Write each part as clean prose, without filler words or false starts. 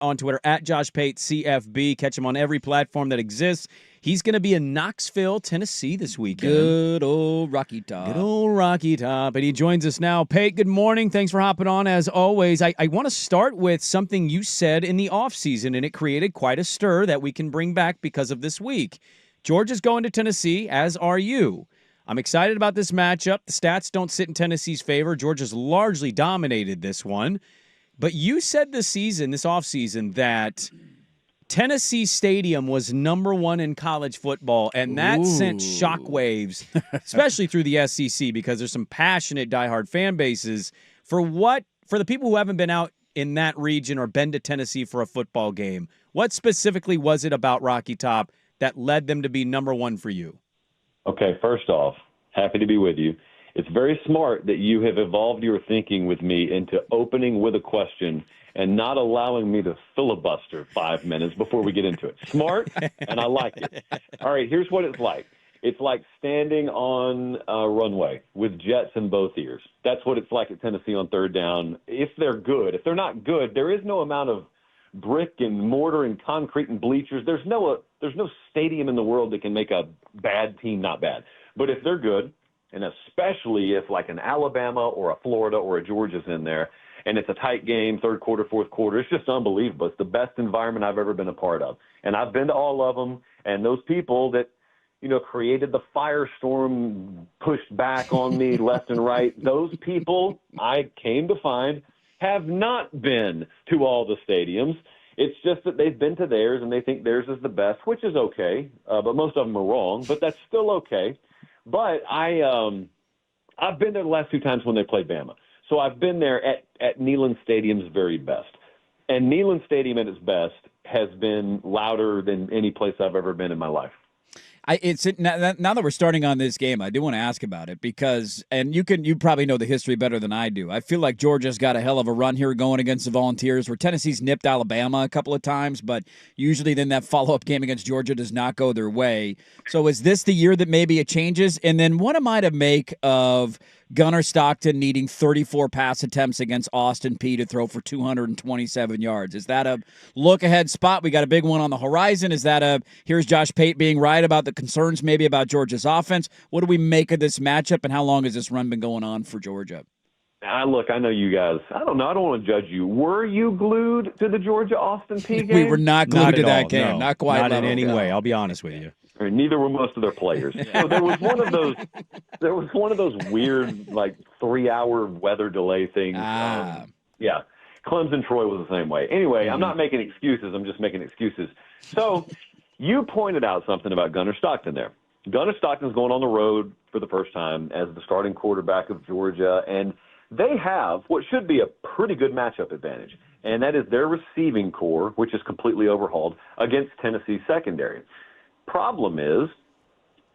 on Twitter, at Josh Pate CFB. Catch him on every platform that exists. He's going to be in Knoxville, Tennessee this weekend. Good old Rocky Top. Good old Rocky Top. And he joins us now. Pate, good morning. Thanks for hopping on as always. I want to start with something you said in the offseason, and it created quite a stir that we can bring back because of this week. Georgia's going to Tennessee, as are you. I'm excited about this matchup. The stats don't sit in Tennessee's favor. Georgia's largely dominated this one. But you said this offseason, that Tennessee Stadium was number one in college football, and that sent shockwaves, especially through the SEC, because there's some passionate, diehard fan bases. For the people who haven't been out in that region or been to Tennessee for a football game, what specifically was it about Rocky Top that led them to be number one for you? Okay, first off, happy to be with you. It's very smart that you have evolved your thinking with me into opening with a question and not allowing me to filibuster 5 minutes before we get into it. Smart, and I like it. All right, here's what it's like. It's like standing on a runway with jets in both ears. That's what it's like at Tennessee on third down. If they're good. If they're not good, there is no amount of brick and mortar and concrete and bleachers. There's no stadium in the world that can make a bad team not bad. But if they're good, and especially if like an Alabama or a Florida or a Georgia's in there, and it's a tight game, third quarter, fourth quarter, it's just unbelievable. It's the best environment I've ever been a part of. And I've been to all of them, and those people that, created the firestorm, pushed back on me left and right, those people, I came to find, have not been to all the stadiums. It's just that they've been to theirs, and they think theirs is the best, which is okay, but most of them are wrong, but that's still okay. But I've been there the last two times when they played Bama. So I've been there at Neyland Stadium's very best. And Neyland Stadium at its best has been louder than any place I've ever been in my life. Now that we're starting on this game, I do want to ask about it because, and you probably know the history better than I do. I feel like Georgia's got a hell of a run here going against the Volunteers, where Tennessee's nipped Alabama a couple of times, but usually then that follow-up game against Georgia does not go their way. So is this the year that maybe it changes? And then what am I to make of Gunnar Stockton needing 34 pass attempts against Austin Peay to throw for 227 yards? Is that a look-ahead spot? We got a big one on the horizon. Is that here's Josh Pate being right about the concerns maybe about Georgia's offense? What do we make of this matchup, and how long has this run been going on for Georgia? Look, I know you guys. I don't know. I don't want to judge you. Were you glued to the Georgia-Austin Peay game? We were not glued to that game. No, not quite. Not in any way. I'll be honest with you. Or neither were most of their players. So there was one of those weird, like, 3-hour weather delay things. Yeah. Clemson Troy was the same way. Anyway, I'm not making excuses. I'm just making excuses. So you pointed out something about Gunnar Stockton there. Gunnar Stockton's going on the road for the first time as the starting quarterback of Georgia, and they have what should be a pretty good matchup advantage, and that is their receiving core, which is completely overhauled, against Tennessee's secondary. Problem is,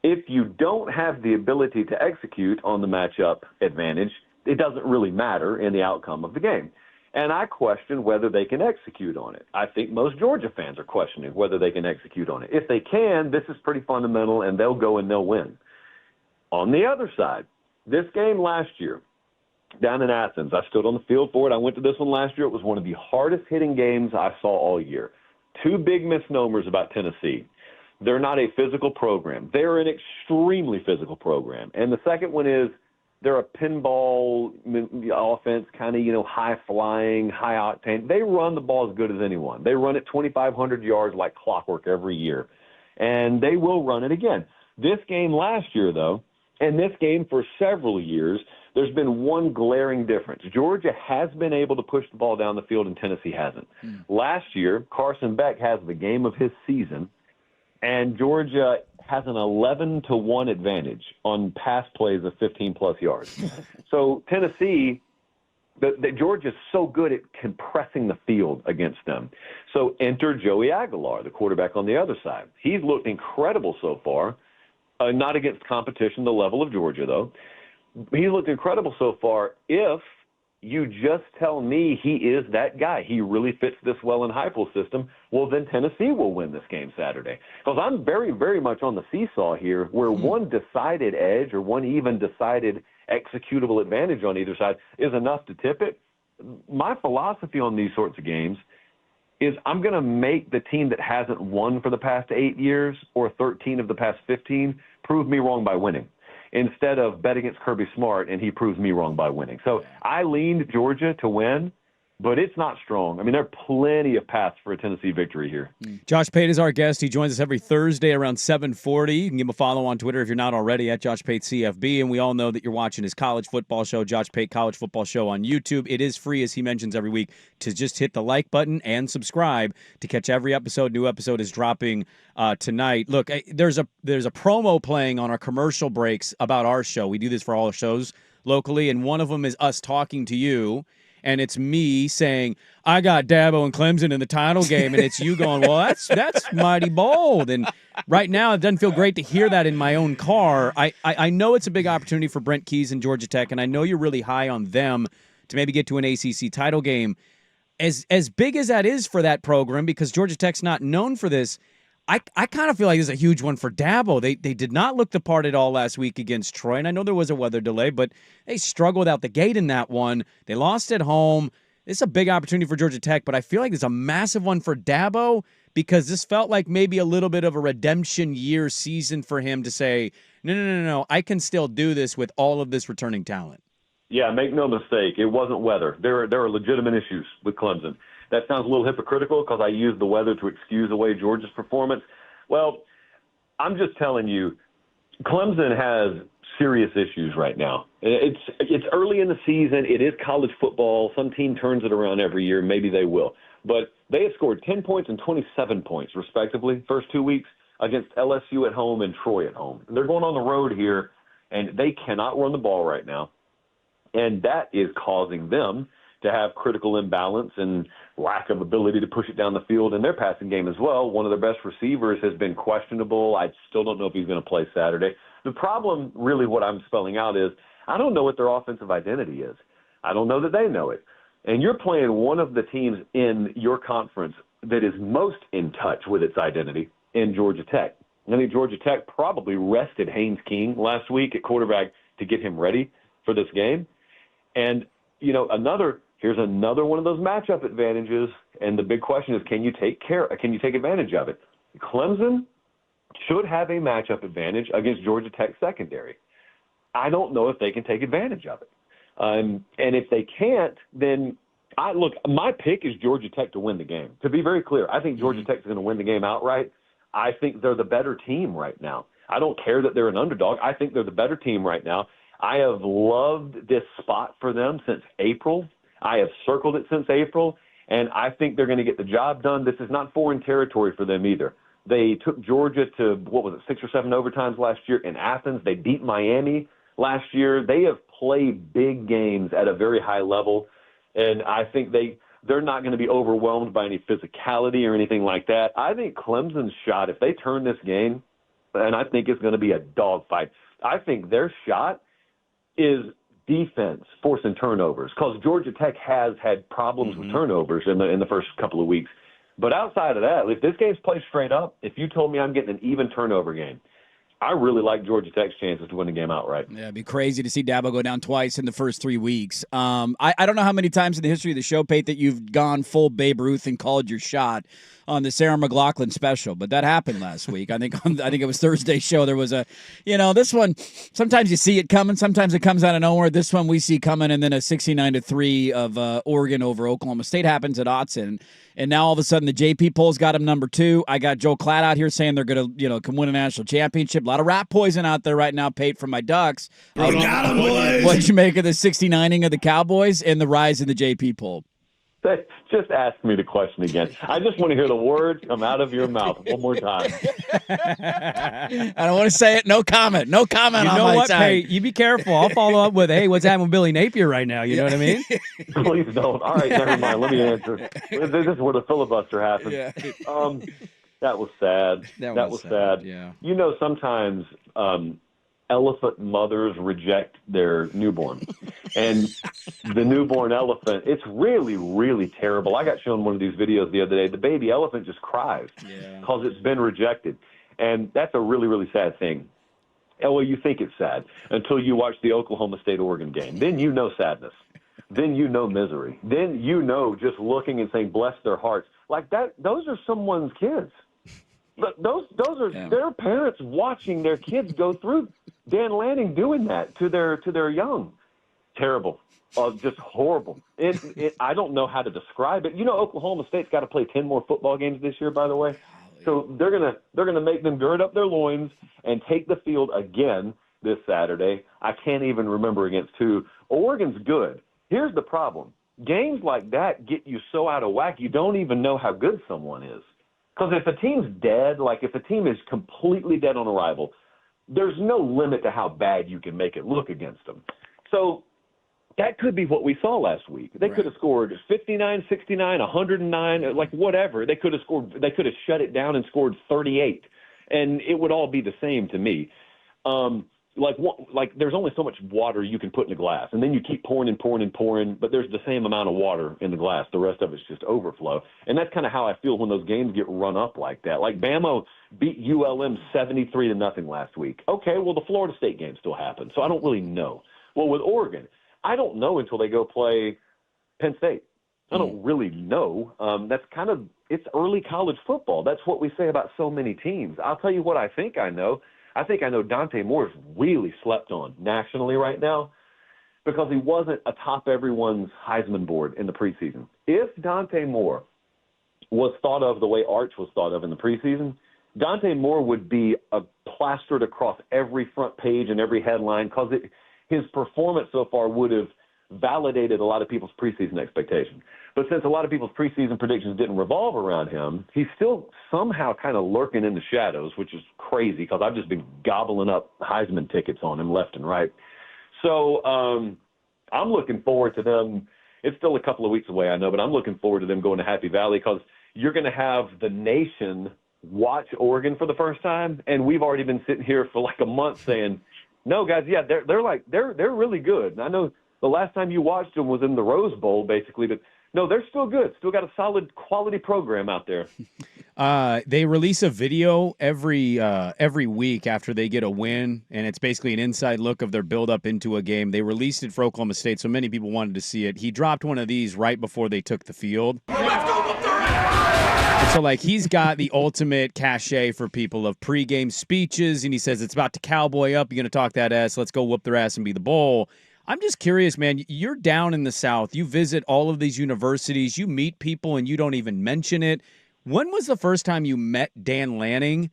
if you don't have the ability to execute on the matchup advantage, it doesn't really matter in the outcome of the game. And I question whether they can execute on it. I think most Georgia fans are questioning whether they can execute on it. If they can, this is pretty fundamental, and they'll go and they'll win. On the other side, this game last year, down in Athens, I stood on the field for it. I went to this one last year. It was one of the hardest-hitting games I saw all year. Two big misnomers about Tennessee. They're not a physical program. They're an extremely physical program. And the second one is they're a pinball offense, kind of, high-flying, high-octane. They run the ball as good as anyone. They run it 2,500 yards like clockwork every year. And they will run it again. This game last year, though, and this game for several years, there's been one glaring difference. Georgia has been able to push the ball down the field, and Tennessee hasn't. Last year, Carson Beck has the game of his season, and Georgia has an 11-1 advantage on pass plays of 15-plus yards. So Tennessee, Georgia's so good at compressing the field against them. So enter Joey Aguilar, the quarterback on the other side. He's looked incredible so far, not against competition the level of Georgia, though. He's looked incredible so far. If you just tell me he is that guy, he really fits this well in Heupel's system, well, then Tennessee will win this game Saturday. Because I'm very, very much on the seesaw here, where one decided edge or one even decided executable advantage on either side is enough to tip it. My philosophy on these sorts of games is I'm going to make the team that hasn't won for the past 8 years or 13 of the past 15 prove me wrong by winning, instead of bet against Kirby Smart and he proves me wrong by winning. So I leaned Georgia to win, but it's not strong. I mean, there are plenty of paths for a Tennessee victory here. Josh Pate is our guest. He joins us every Thursday around 7:40. You can give him a follow on Twitter if you're not already at Josh Pate CFB. And we all know that you're watching his college football show, Josh Pate College Football Show on YouTube. It is free, as he mentions every week, to just hit the like button and subscribe to catch every episode. New episode is dropping tonight. Look, there's a promo playing on our commercial breaks about our show. We do this for all our shows locally, and one of them is us talking to you. And it's me saying, I got Dabo and Clemson in the title game, and it's you going, well, that's mighty bold. And right now, it doesn't feel great to hear that in my own car. I know it's a big opportunity for Brent Keys and Georgia Tech, and I know you're really high on them to maybe get to an ACC title game. As big as that is for that program, because Georgia Tech's not known for this, I kind of feel like this is a huge one for Dabo. They did not look the part at all last week against Troy, and I know there was a weather delay, but they struggled out the gate in that one. They lost at home. It's a big opportunity for Georgia Tech, but I feel like it's a massive one for Dabo because this felt like maybe a little bit of a redemption year season for him to say, no, I can still do this with all of this returning talent. Yeah, make no mistake. It wasn't weather. There are legitimate issues with Clemson. That sounds a little hypocritical because I used the weather to excuse away Georgia's performance. Well, I'm just telling you, Clemson has serious issues right now. It's early in the season. It is college football. Some team turns it around every year. Maybe they will. But they have scored 10 points and 27 points, respectively, first 2 weeks against LSU at home and Troy at home. And they're going on the road here, and they cannot run the ball right now. And that is causing them to have critical imbalance and lack of ability to push it down the field in their passing game as well. One of their best receivers has been questionable. I still don't know if he's going to play Saturday. The problem, really, what I'm spelling out is I don't know what their offensive identity is. I don't know that they know it. And you're playing one of the teams in your conference that is most in touch with its identity in Georgia Tech. I think Georgia Tech probably rested Haynes King last week at quarterback to get him ready for this game. And, here's another one of those matchup advantages, and the big question is, can you take advantage of it? Clemson should have a matchup advantage against Georgia Tech secondary. I don't know if they can take advantage of it. And if they can't, then my pick is Georgia Tech to win the game. To be very clear, I think Georgia Tech is going to win the game outright. I think they're the better team right now. I don't care that they're an underdog. I think they're the better team right now. I have loved this spot for them since April. I have circled it since April, and I think they're going to get the job done. This is not foreign territory for them either. They took Georgia to, 6 or 7 overtimes last year in Athens. They beat Miami last year. They have played big games at a very high level, and I think they're not going to be overwhelmed by any physicality or anything like that. I think Clemson's shot, if they turn this game, and I think it's going to be a dogfight, I think their shot is defense forcing turnovers, because Georgia Tech has had problems with turnovers in the first couple of weeks. But outside of that, if this game's played straight up, if you told me I'm getting an even turnover game, I really like Georgia Tech's chances to win the game outright. Yeah, it'd be crazy to see Dabo go down twice in the first 3 weeks. I don't know how many times in the history of the show, Pate, that you've gone full Babe Ruth and called your shot on the Sarah McLachlan special, but that happened last week. I think it was Thursday's show. There was this one, sometimes you see it coming, sometimes it comes out of nowhere. This one we see coming, and then a 69-3 of Oregon over Oklahoma State happens at Autzen. And now all of a sudden the JP polls got him number 2. I got Joe Klatt out here saying they're going to, can win a national championship. A lot of rat poison out there right now, Pate, from my Ducks. We got him, boys. What'd you make of the 69ing of the Cowboys and the rise in the JP poll? Just ask me the question again. I just want to hear the words come out of your mouth one more time. I don't want to say it. No comment. No comment on my side. Hey, you be careful. I'll follow up with, hey, what's happening with Billy Napier right now? You know what I mean? Please don't. All right, never mind. Let me answer. This is where the filibuster happens. Yeah. That was sad. That was sad. Yeah. Sometimes elephant mothers reject their newborn. And the newborn elephant, it's really, really terrible. I got shown one of these videos the other day. The baby elephant just cries because it's been rejected. And that's a really, really sad thing. Well, you think it's sad until you watch the Oklahoma State-Oregon game. Then you know sadness. Then you know misery. Then you know just looking and saying, bless their hearts, like that. Those are someone's kids. Those are their parents watching their kids go through. Dan Lanning doing that to their young. Terrible. Just horrible. I don't know how to describe it. You know, Oklahoma State's got to play 10 more football games this year, by the way. So they're gonna make them gird up their loins and take the field again this Saturday. I can't even remember against who. Oregon's good. Here's the problem. Games like that get you so out of whack you don't even know how good someone is. Because if a team's dead, like if a team is completely dead on arrival, there's no limit to how bad you can make it look against them. So that could be what we saw last week. They could have scored 59, 69, 109, like whatever. They could have shut it down and scored 38, and it would all be the same to me. Like there's only so much water you can put in a glass, and then you keep pouring and pouring and pouring, but there's the same amount of water in the glass. The rest of it's just overflow. And that's kind of how I feel when those games get run up like that. Like Bama beat ULM 73-0 last week. Okay, well, the Florida State game still happened, so I don't really know. Well, with Oregon, I don't know until they go play Penn State. I don't really know. That's kind of – it's early college football. That's what we say about so many teams. I'll tell you what I think I know. I think I know Dante Moore is really slept on nationally right now because he wasn't atop everyone's Heisman board in the preseason. If Dante Moore was thought of the way Arch was thought of in the preseason, Dante Moore would be plastered across every front page and every headline because his performance so far would have validated a lot of people's preseason expectations. But since a lot of people's preseason predictions didn't revolve around him, he's still somehow kind of lurking in the shadows, which is crazy because I've just been gobbling up Heisman tickets on him left and right. So I'm looking forward to them. It's still a couple of weeks away, I know, but I'm looking forward to them going to Happy Valley because you're going to have the nation watch Oregon for the first time, and we've already been sitting here for like a month saying, no, guys, yeah, they're really good. And I know the last time you watched them was in the Rose Bowl, basically, but no, they're still good. Still got a solid quality program out there. They release a video every week after they get a win, and it's basically an inside look of their build-up into a game. They released it for Oklahoma State, so many people wanted to see it. He dropped one of these right before they took the field. So, like, he's got the ultimate cachet for people of pregame speeches, and he says it's about to cowboy up. You're going to talk that ass. Let's go whoop their ass and be the bowl. I'm just curious, man. You're down in the South. You visit all of these universities. You meet people, and you don't even mention it. When was the first time you met Dan Lanning?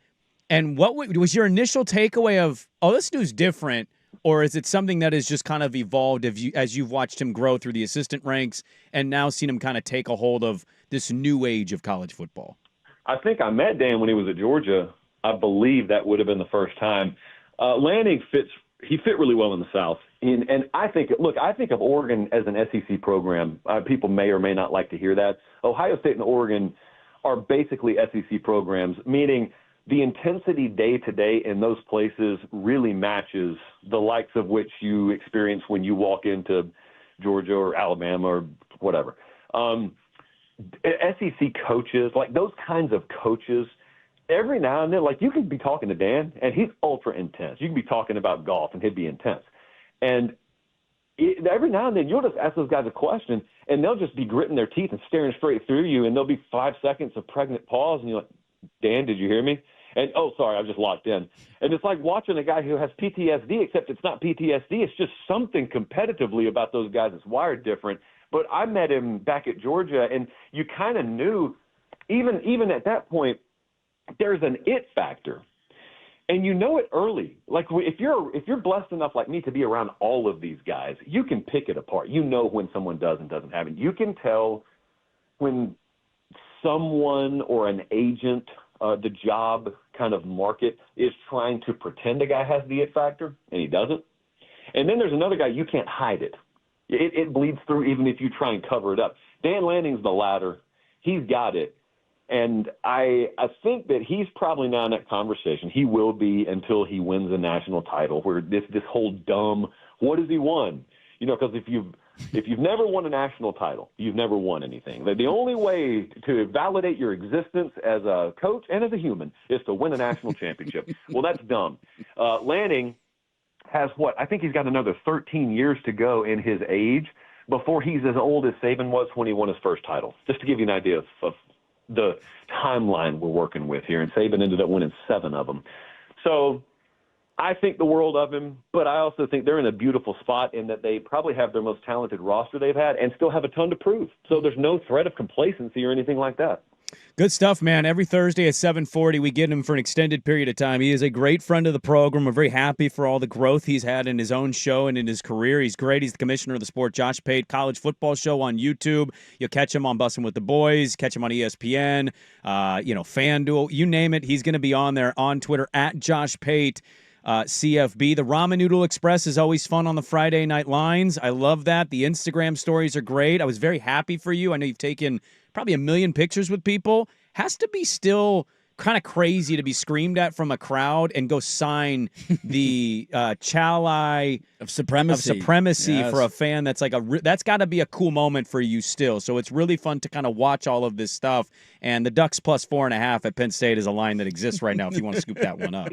And what was your initial takeaway of, oh, this dude's different, or is it something that has just kind of evolved as you've watched him grow through the assistant ranks and now seen him kind of take a hold of this new age of college football? I think I met Dan when he was at Georgia. I believe that would have been the first time. Lanning fit really well in the South. And I think of Oregon as an SEC program. People may or may not like to hear that. Ohio State and Oregon are basically SEC programs, meaning the intensity day-to-day in those places really matches the likes of which you experience when you walk into Georgia or Alabama or whatever. SEC coaches, like those kinds of coaches, every now and then, like you could be talking to Dan, and he's ultra intense. You can be talking about golf, and he'd be intense. And every now and then, you'll just ask those guys a question, and they'll just be gritting their teeth and staring straight through you, and there'll be 5 seconds of pregnant pause, and you're like, Dan, did you hear me? And, oh, sorry, I just locked in. And it's like watching a guy who has PTSD, except it's not PTSD. It's just something competitively about those guys that's wired different. But I met him back at Georgia, and you kind of knew, even at that point, there's an it factor. And you know it early. Like if you're blessed enough like me to be around all of these guys, you can pick it apart. You know when someone does and doesn't have it. You can tell when someone or an agent, the job kind of market, is trying to pretend a guy has the it factor, and he doesn't. And then there's another guy, you can't hide it. It bleeds through even if you try and cover it up. Dan Lanning's the latter. He's got it. And I think that he's probably now in that conversation. He will be until he wins a national title, where this whole dumb, what has he won? You know, because if you've never won a national title, you've never won anything. The only way to validate your existence as a coach and as a human is to win a national championship. Well, that's dumb. Lanning has I think he's got another 13 years to go in his age before he's as old as Saban was when he won his first title, just to give you an idea of the timeline we're working with here, and Saban ended up winning 7 of them. So I think the world of him, but I also think they're in a beautiful spot in that they probably have their most talented roster they've had and still have a ton to prove. So there's no threat of complacency or anything like that. Good stuff, man. Every Thursday at 7:40, we get him for an extended period of time. He is a great friend of the program. We're very happy for all the growth he's had in his own show and in his career. He's great. He's the commissioner of the sport, Josh Pate, college football show on YouTube. You'll catch him on Bussin' with the Boys, catch him on ESPN, FanDuel, you name it. He's going to be on there on Twitter at Josh Pate. CFB. The Ramen Noodle Express is always fun on the Friday night lines. I love that. The Instagram stories are great. I was very happy for you. I know you've taken probably 1 million pictures with people. Has to be still kind of crazy to be screamed at from a crowd and go sign the Chali of supremacy yes. For a fan. That's like that's got to be a cool moment for you still. So it's really fun to kind of watch all of this stuff. And the Ducks plus 4.5 at Penn State is a line that exists right now if you want to scoop that one up.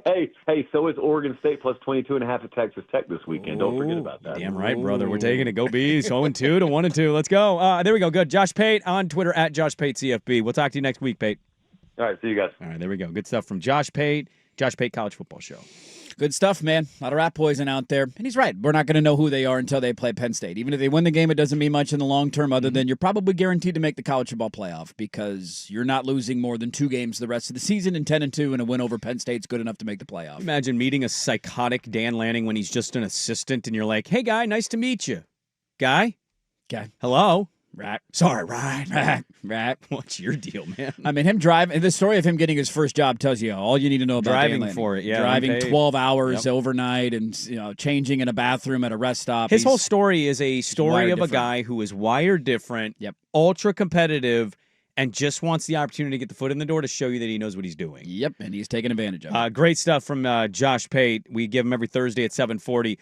Hey, so is Oregon State plus 22.5 at Texas Tech this weekend. Don't forget about that. Damn right, brother. We're taking it. Go Bees. 0-2 to 1-2. Let's go. There we go. Good. Josh Pate on Twitter at Josh Pate CFB. We'll talk to you next week, Pate. All right. See you guys. All right. There we go. Good stuff from Josh Pate. Josh Pate College Football Show. Good stuff, man. A lot of rat poison out there. And he's right. We're not going to know who they are until they play Penn State. Even if they win the game, it doesn't mean much in the long term other than you're probably guaranteed to make the college football playoff because you're not losing more than 2 games the rest of the season, and 10-2 and a win over Penn State's good enough to make the playoff. Imagine meeting a psychotic Dan Lanning when he's just an assistant and you're like, hey, guy, nice to meet you. Guy? Hello? Right. Sorry, right. What's your deal, man? I mean, him driving, the story of him getting his first job tells you all you need to know about driving for it, yeah. Driving 12 hours overnight and changing in a bathroom at a rest stop. His whole story is a story of a guy who is wired different, ultra competitive, and just wants the opportunity to get the foot in the door to show you that he knows what he's doing. Yep, and he's taking advantage of it. Great stuff from Josh Pate. We give him every Thursday at 7:40.